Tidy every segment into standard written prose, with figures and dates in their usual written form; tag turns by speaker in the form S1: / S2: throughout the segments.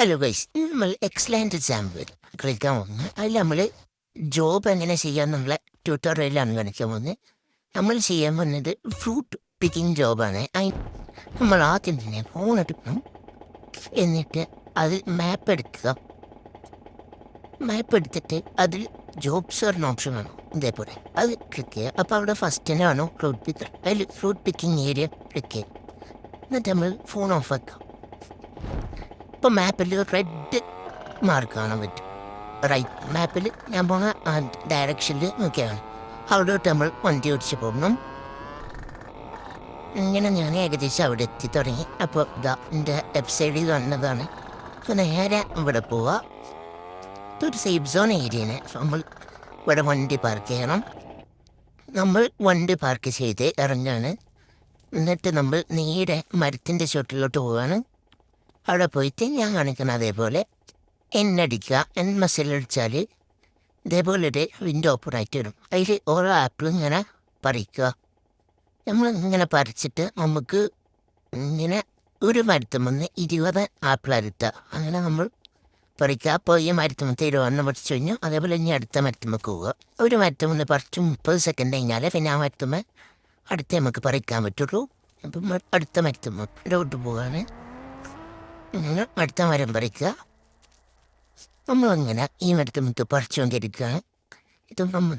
S1: Hello guys, നമ്മൾ excellent example കളിക്കാൻ പോകുന്നത്. അതിൽ നമ്മൾ ജോബ് എങ്ങനെ ചെയ്യാമെന്നുള്ള ട്യൂട്ടോറിയലാണ് കാണിക്കാൻ പോകുന്നത്. നമ്മൾ ചെയ്യാൻ പോകുന്നത് ഫ്രൂട്ട് പിക്കിംഗ് ജോബാണ്. നമ്മൾ ആദ്യം തന്നെ ഫോൺ എടുക്കണം, എന്നിട്ട് അതിൽ മാപ്പ് എടുക്കുക. മാപ്പ് എടുത്തിട്ട് അതിൽ ജോബ്സ് പറഞ്ഞ ഓപ്ഷൻ വേണം, ഇതേപോലെ അത് ക്ലിക്ക് ചെയ്യുക. അപ്പോൾ അവിടെ ഫസ്റ്റിനെ വേണം ഫ്രൂട്ട് പിക്കർ, അതിൽ ഫ്രൂട്ട് പിക്കിംഗ് ഏരിയ ക്ലിക്ക് ചെയ്യുക. എന്നിട്ട് നമ്മൾ ഫോൺ ഓഫ് ആക്കുക. ഇപ്പോൾ മാപ്പിൽ റെഡ് മാർക്ക് കാണാൻ പറ്റും. റൈറ്റ് മാപ്പിൽ ഞാൻ പോണ ഡയറക്ഷനിൽ നോക്കിയാണ്. അവിടോട്ട് നമ്മൾ വണ്ടി ഓടിച്ച് പോകണം. ഇങ്ങനെ ഞാൻ ഏകദേശം അവിടെ എത്തി തുടങ്ങി. അപ്പോൾ ഇതാ എൻ്റെ ലെഫ്റ്റ് സൈഡിൽ വന്നതാണ്. അപ്പോൾ നേരെ ഇവിടെ പോവുക. ഇതൊരു സേഫ് സോൺ ഏരിയയാണ്. നമ്മൾ ഇവിടെ വണ്ടി പാർക്ക് ചെയ്യണം. നമ്മൾ വണ്ടി പാർക്ക് ചെയ്ത് ഇറങ്ങാണ്. എന്നിട്ട് നമ്മൾ നേരെ മരത്തിൻ്റെ ചുവട്ടിലോട്ട് പോവുകയാണ്. അവിടെ പോയിട്ട് ഞാൻ കാണിക്കണം അതേപോലെ എണ്ണടിക്കുക. മസിലടിച്ചാൽ ഇതേപോലെ ഒരു വിൻഡോ ഓപ്പൺ ആയിട്ട് വരും. അതിൽ ഓരോ ആപ്പിളും ഇങ്ങനെ പറിക്കുക. നമ്മളിങ്ങനെ പറിച്ചിട്ട് നമുക്ക് ഇങ്ങനെ ഒരു മരത്തുമെന്ന് 20 ആപ്പിൾ അരുത്തുക. അങ്ങനെ നമ്മൾ പറിക്കുക. അപ്പോൾ ഈ മരത്തുമത്തെ 20 പറിച്ചു കഴിഞ്ഞു. അതേപോലെ ഇനി അടുത്ത മരത്തുമ്മക്ക് പോവുക. ഒരു മരത്തുമെന്ന് പറിച്ച് 30 സെക്കൻഡ് കഴിഞ്ഞാൽ പിന്നെ ആ മരത്തുമ്മ അടുത്ത നമുക്ക് പറിക്കാൻ പറ്റുള്ളൂ. അപ്പം അടുത്ത മരത്തുമ്മോട്ട് പോവുകയാണ്. അങ്ങനെ അടുത്ത മരം പറിക്കുക. നമ്മളങ്ങനെ ഈ മരത്തുമ്മത്ത് പറിച്ചുകൊണ്ടിരിക്കുകയാണ്. ഇത് നമ്മൾ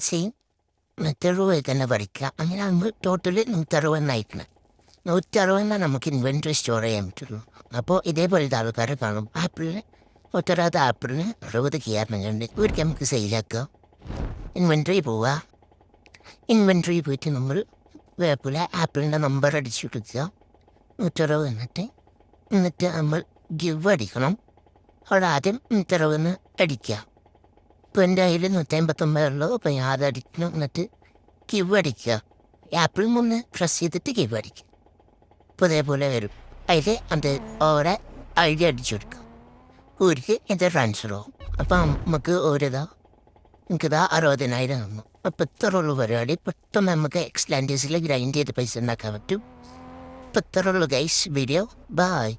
S1: സെയിം 160 തന്നെ പറിക്കുക. അങ്ങനെ നമ്മൾ ടോട്ടൽ 160 അയക്കണം. 160 നമുക്ക് ഇൻവെൻട്രി സ്റ്റോർ ചെയ്യാൻ പറ്റുള്ളൂ. അപ്പോൾ ഇതേപോലത്തെ ആൾക്കാരെ കാണും. ആപ്പിളിന് 30 ആപ്പിളിന് 60 കയറണമെന്നുണ്ട്. ഇവർക്ക് നമുക്ക് സെയിലാക്കുക. ഇൻവെൻട്രി പോവുക. ഇൻവെൻട്രി പോയിട്ട് നമ്മൾ വേപ്പില ആപ്പിളിൻ്റെ നമ്പർ അടിച്ചു കൊടുക്കുക. 160 എന്നിട്ട് നമ്മൾ ഗിവ് അടിക്കണം. അവിടെ ആദ്യം 160 അടിക്കുക. ഇപ്പോൾ എൻ്റെ കയ്യിൽ 159 ഉള്ളൂ. അപ്പോൾ ഞാൻ അത് അടിക്കണം. എന്നിട്ട് ഗിവ് അടിക്കുക. ആപ്പിൾ ഒന്ന് പ്രസ് ചെയ്തിട്ട് ഗിവ് അടിക്കുക. ഇപ്പോൾ ഇതേപോലെ വരും. അതിൽ അത് ഓരോ ഐഡിയ അടിച്ചു കൊടുക്കുക. ഒരിക്കൽ ഇത് ട്രാൻസ്ഫർ ആവും. അപ്പോൾ നമുക്ക് നമുക്കിതാ 60,000 തന്നു. അപ്പോൾ ഇത്രയുള്ള പരിപാടി പെട്ടെന്ന് നമുക്ക് എക്സ്ലാൻഡേഴ്സിൽ ഗ്രൈൻഡ് ചെയ്ത് പൈസ ഉണ്ടാക്കാൻ പറ്റും. ഇപ്പം ഇത്രയുള്ള ഗൈസ് വീഡിയോ. ബൈ.